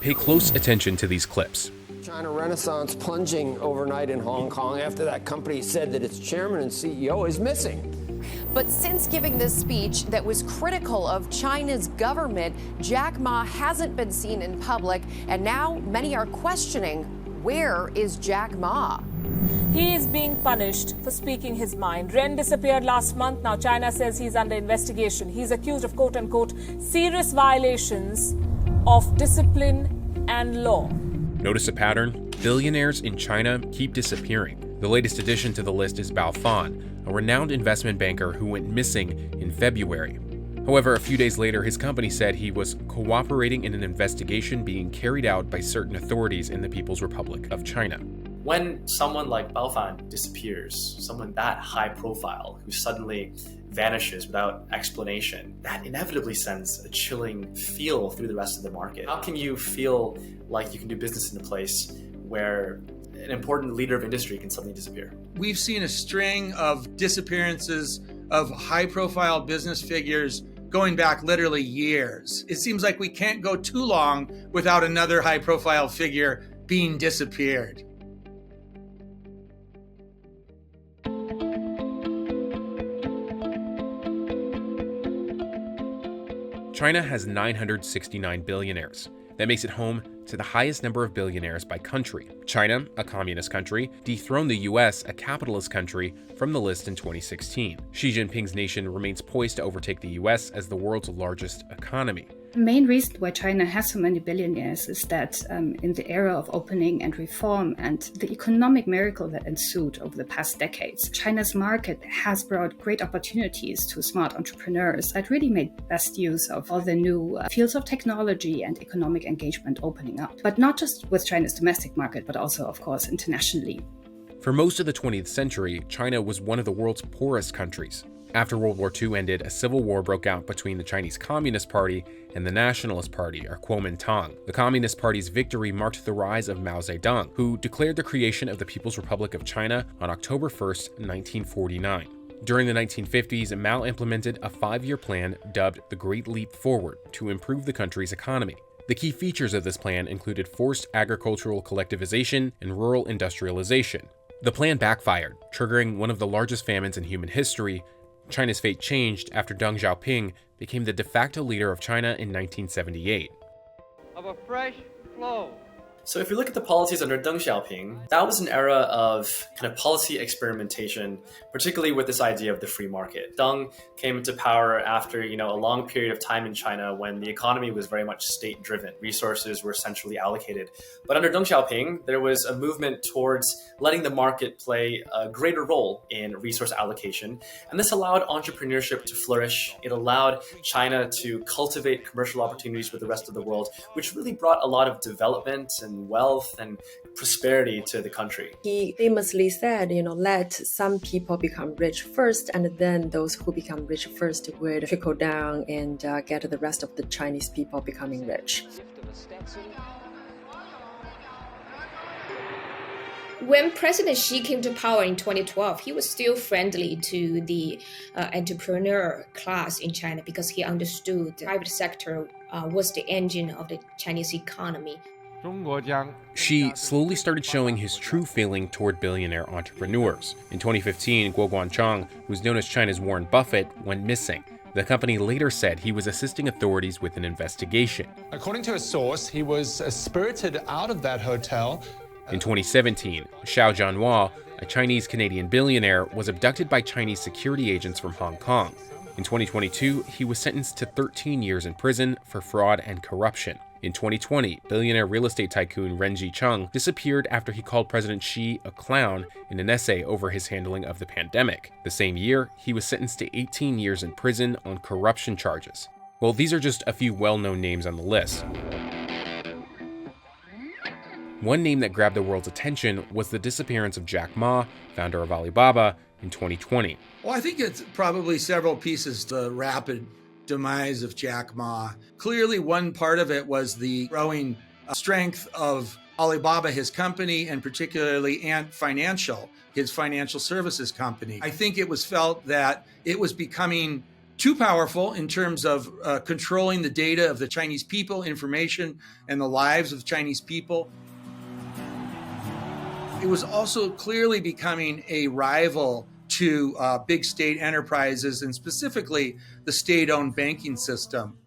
Pay close attention to these clips. China Renaissance plunging overnight in Hong Kong after that company said that its chairman and CEO is missing. But since giving this speech that was critical of China's government, Jack Ma hasn't been seen in public, and now many are questioning, where is Jack Ma? He is being punished for speaking his mind. Ren disappeared last month. Now China says he's under investigation. He's accused of quote-unquote serious violations of discipline and law. Notice a pattern? Billionaires in China keep disappearing. The latest addition to the list is Bao Fan, a renowned investment banker who went missing in February. However, a few days later, his company said he was cooperating in an investigation being carried out by certain authorities in the People's Republic of China. When someone like Bao Fan disappears, someone that high profile who suddenly vanishes without explanation, that inevitably sends a chilling feel through the rest of the market. How can you feel like you can do business in a place where an important leader of industry can suddenly disappear? We've seen a string of disappearances of high-profile business figures going back literally years. It seems like we can't go too long without another high-profile figure being disappeared. China has 969 billionaires. That makes it home to the highest number of billionaires by country. China, a communist country, dethroned the US, a capitalist country, from the list in 2016. Xi Jinping's nation remains poised to overtake the US as the world's largest economy. The main reason why China has so many billionaires is that in the era of opening and reform and the economic miracle that ensued over the past decades, China's market has brought great opportunities to smart entrepreneurs that really made best use of all the new fields of technology and economic engagement opening up. But not just with China's domestic market, but also, of course, internationally. For most of the 20th century, China was one of the world's poorest countries. After World War II ended, a civil war broke out between the Chinese Communist Party and the Nationalist Party, or Kuomintang. The Communist Party's victory marked the rise of Mao Zedong, who declared the creation of the People's Republic of China on October 1st, 1949. During the 1950s, Mao implemented a 5-year plan dubbed the Great Leap Forward to improve the country's economy. The key features of this plan included forced agricultural collectivization and rural industrialization. The plan backfired, triggering one of the largest famines in human history. China's fate changed after Deng Xiaoping became the de facto leader of China in 1978. Of a fresh flow. So if you look at the policies under Deng Xiaoping, that was an era of kind of policy experimentation, particularly with this idea of the free market. Deng came into power after, a long period of time in China when the economy was very much state-driven. Resources were centrally allocated. But under Deng Xiaoping, there was a movement towards letting the market play a greater role in resource allocation. And this allowed entrepreneurship to flourish. It allowed China to cultivate commercial opportunities with the rest of the world, which really brought a lot of development and wealth and prosperity to the country. He famously said, let some people become rich first, and then those who become rich first would trickle down and get the rest of the Chinese people becoming rich. When President Xi came to power in 2012, he was still friendly to the entrepreneur class in China because he understood the private sector was the engine of the Chinese economy. Xi slowly started showing his true feeling toward billionaire entrepreneurs. In 2015, Guo Guangchang, who's known as China's Warren Buffett, went missing. The company later said he was assisting authorities with an investigation. According to a source, he was spirited out of that hotel. In 2017, Xiao Jianhua, a Chinese-Canadian billionaire, was abducted by Chinese security agents from Hong Kong. In 2022, he was sentenced to 13 years in prison for fraud and corruption. In 2020, billionaire real estate tycoon Ren Zhicheng disappeared after he called President Xi a clown in an essay over his handling of the pandemic. The same year, he was sentenced to 18 years in prison on corruption charges. Well, these are just a few well-known names on the list. One name that grabbed the world's attention was the disappearance of Jack Ma, founder of Alibaba, in 2020. Well, I think it's probably several pieces to the rapid demise of Jack Ma. Clearly, one part of it was the growing strength of Alibaba, his company, and particularly Ant Financial, his financial services company. I think it was felt that it was becoming too powerful in terms of controlling the data of the Chinese people, information, and the lives of Chinese people. It was also clearly becoming a rival to big state enterprises and specifically the state-owned banking system.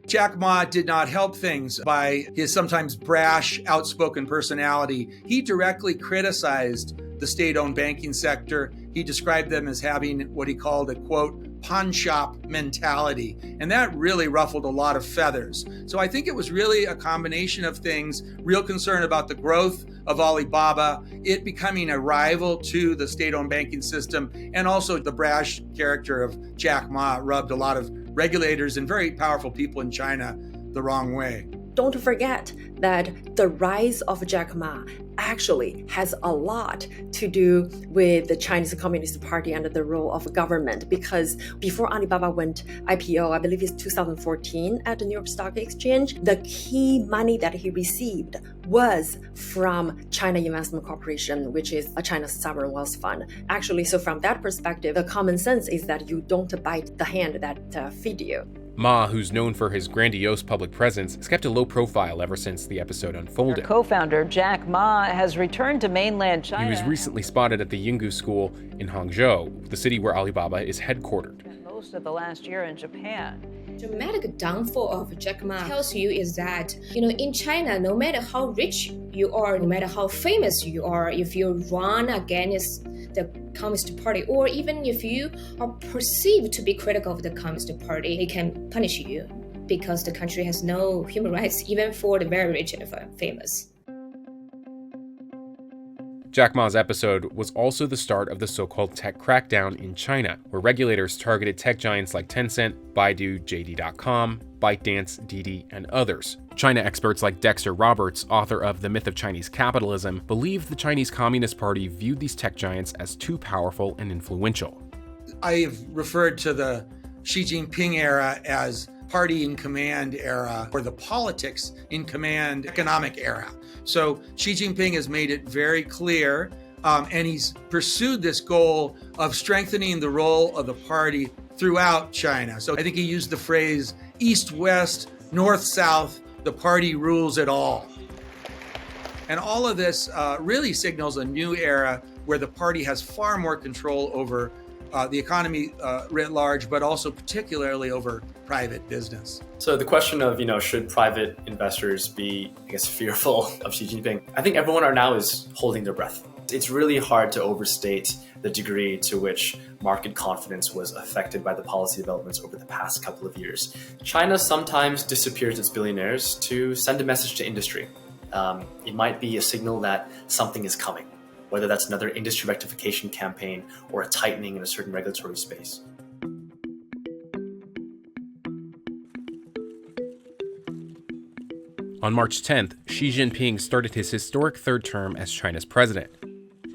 Jack Ma did not help things by his sometimes brash, outspoken personality. He directly criticized the state-owned banking sector. He described them as having what he called a, quote, pawnshop mentality. And that really ruffled a lot of feathers. So I think it was really a combination of things, real concern about the growth of Alibaba, it becoming a rival to the state-owned banking system, and also the brash character of Jack Ma rubbed a lot of regulators and very powerful people in China the wrong way. Don't forget that the rise of Jack Ma actually has a lot to do with the Chinese Communist Party and the role of government, because before Alibaba went IPO, I believe it's 2014 at the New York Stock Exchange, the key money that he received was from China Investment Corporation, which is a China's sovereign wealth fund. Actually, so from that perspective, the common sense is that you don't bite the hand that feed you. Ma, who's known for his grandiose public presence, has kept a low profile ever since the episode unfolded. Her co-founder Jack Ma has returned to mainland China. He was recently spotted at the Yungu School in Hangzhou, the city where Alibaba is headquartered. Most of the last year in Japan. Dramatic downfall of Jack Ma tells you is that, in China, no matter how rich you are, no matter how famous you are, if you run against the Communist Party, or even if you are perceived to be critical of the Communist Party, they can punish you because the country has no human rights, even for the very rich and famous. Jack Ma's episode was also the start of the so-called tech crackdown in China, where regulators targeted tech giants like Tencent, Baidu, JD.com, ByteDance, Didi, and others. China experts like Dexter Roberts, author of The Myth of Chinese Capitalism, believe the Chinese Communist Party viewed these tech giants as too powerful and influential. I have referred to the Xi Jinping era as party in command era, or the politics in command economic era. So Xi Jinping has made it very clear, and he's pursued this goal of strengthening the role of the party throughout China. So I think he used the phrase east-west, north-south, the party rules it all. And all of this really signals a new era where the party has far more control over the economy writ large, but also particularly over private business. So the question of, should private investors be, fearful of Xi Jinping? I think everyone right now is holding their breath. It's really hard to overstate the degree to which market confidence was affected by the policy developments over the past couple of years. China sometimes disappears its billionaires to send a message to industry. It might be a signal that something is coming, whether that's another industry rectification campaign or a tightening in a certain regulatory space. On March 10th, Xi Jinping started his historic third term as China's president.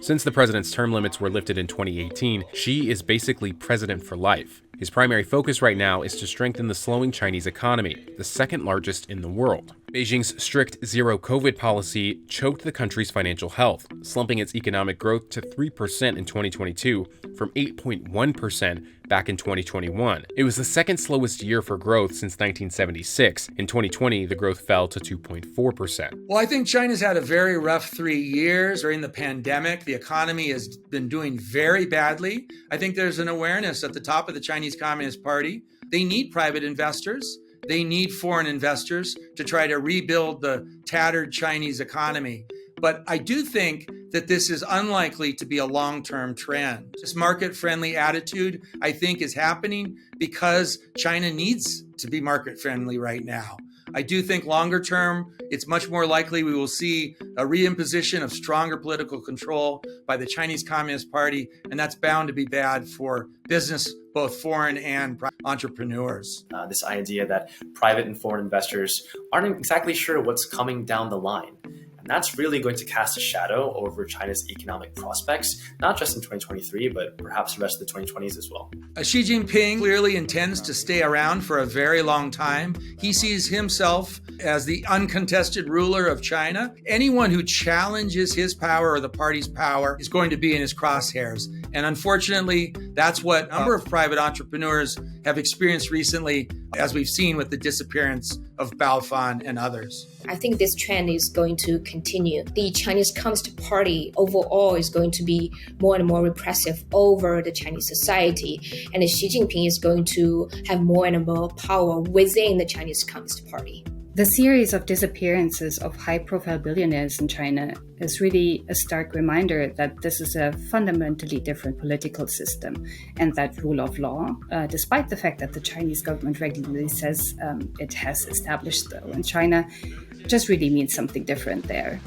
Since the president's term limits were lifted in 2018, Xi is basically president for life. His primary focus right now is to strengthen the slowing Chinese economy, the second largest in the world. Beijing's strict zero-COVID policy choked the country's financial health, slumping its economic growth to 3% in 2022 from 8.1% back in 2021. It was the second slowest year for growth since 1976. In 2020, the growth fell to 2.4%. Well, I think China's had a very rough 3 years. During the pandemic, the economy has been doing very badly. I think there's an awareness at the top of the Chinese Communist Party. They need private investors. They need foreign investors to try to rebuild the tattered Chinese economy. But I do think that this is unlikely to be a long-term trend. This market-friendly attitude, I think, is happening because China needs to be market-friendly right now. I do think longer term, it's much more likely we will see a reimposition of stronger political control by the Chinese Communist Party, and that's bound to be bad for business, both foreign and entrepreneurs. This idea that private and foreign investors aren't exactly sure what's coming down the line. And that's really going to cast a shadow over China's economic prospects, not just in 2023, but perhaps the rest of the 2020s as well. Xi Jinping clearly intends to stay around for a very long time. He sees himself as the uncontested ruler of China. Anyone who challenges his power or the party's power is going to be in his crosshairs. And unfortunately, that's what a number of private entrepreneurs have experienced recently, as we've seen with the disappearance of Baofan and others. I think this trend is going to continue. The Chinese Communist Party overall is going to be more and more repressive over the Chinese society, and Xi Jinping is going to have more and more power within the Chinese Communist Party. The series of disappearances of high-profile billionaires in China is really a stark reminder that this is a fundamentally different political system, and that rule of law, despite the fact that the Chinese government regularly says it has established though in China, just really means something different there.